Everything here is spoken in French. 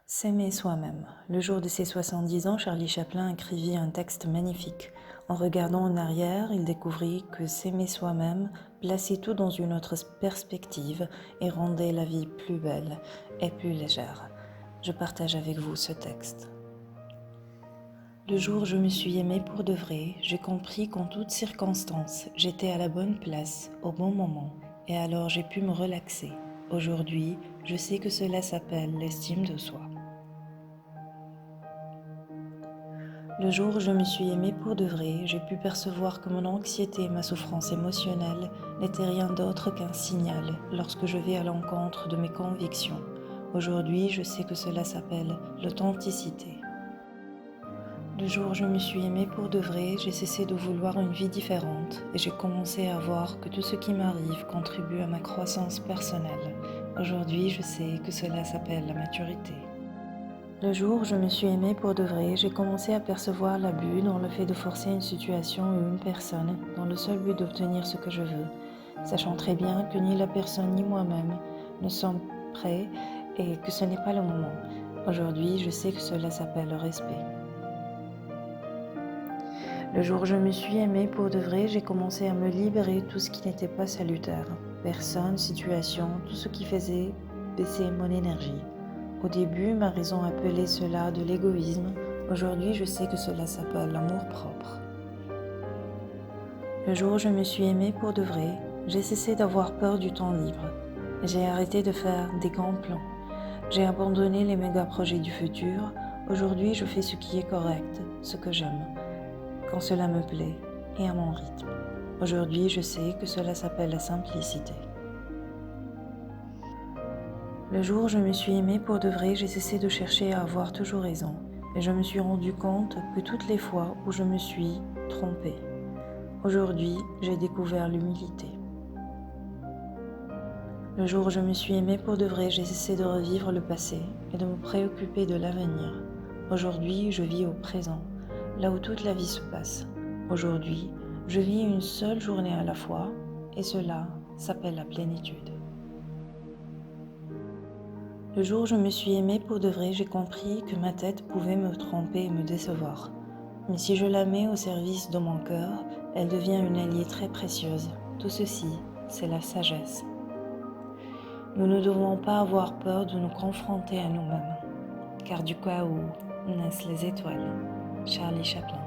S'aimer soi-même. Le jour de ses 70 ans, Charlie Chaplin écrivit un texte magnifique. En regardant en arrière, il découvrit que s'aimer soi-même plaçait tout dans une autre perspective et rendait la vie plus belle et plus légère. Je partage avec vous ce texte. Le jour où je me suis aimée pour de vrai, j'ai compris qu'en toutes circonstances, j'étais à la bonne place, au bon moment, et alors j'ai pu me relaxer. Aujourd'hui, je sais que cela s'appelle l'estime de soi. Le jour où je me suis aimée pour de vrai, j'ai pu percevoir que mon anxiété et ma souffrance émotionnelle n'étaient rien d'autre qu'un signal lorsque je vais à l'encontre de mes convictions. Aujourd'hui, je sais que cela s'appelle l'authenticité. Le jour où je me suis aimée pour de vrai, j'ai cessé de vouloir une vie différente et j'ai commencé à voir que tout ce qui m'arrive contribue à ma croissance personnelle. Aujourd'hui, je sais que cela s'appelle la maturité. Le jour où je me suis aimée pour de vrai, j'ai commencé à percevoir l'abus dans le fait de forcer une situation ou une personne dans le seul but d'obtenir ce que je veux, sachant très bien que ni la personne ni moi-même ne sommes prêts et que ce n'est pas le moment. Aujourd'hui, je sais que cela s'appelle le respect. Le jour où je me suis aimée pour de vrai, j'ai commencé à me libérer de tout ce qui n'était pas salutaire. Personne, situation, tout ce qui faisait baisser mon énergie. Au début, ma raison appelait cela de l'égoïsme. Aujourd'hui, je sais que cela s'appelle l'amour-propre. Le jour où je me suis aimée pour de vrai, j'ai cessé d'avoir peur du temps libre. J'ai arrêté de faire des grands plans. J'ai abandonné les méga-projets du futur. Aujourd'hui, je fais ce qui est correct, ce que j'aime, quand cela me plaît et à mon rythme. Aujourd'hui, je sais que cela s'appelle la simplicité. Le jour où je me suis aimée pour de vrai, j'ai cessé de chercher à avoir toujours raison. Et je me suis rendu compte que toutes les fois où je me suis trompée, aujourd'hui, j'ai découvert l'humilité. Le jour où je me suis aimée pour de vrai, j'ai cessé de revivre le passé et de me préoccuper de l'avenir. Aujourd'hui, je vis au présent, là où toute la vie se passe. Aujourd'hui, je vis une seule journée à la fois et cela s'appelle la plénitude. Le jour où je me suis aimée pour de vrai, j'ai compris que ma tête pouvait me tromper et me décevoir. Mais si je la mets au service de mon cœur, elle devient une alliée très précieuse. Tout ceci, c'est la sagesse. Nous ne devons pas avoir peur de nous confronter à nous-mêmes, car du chaos naissent les étoiles. Charlie Chaplin.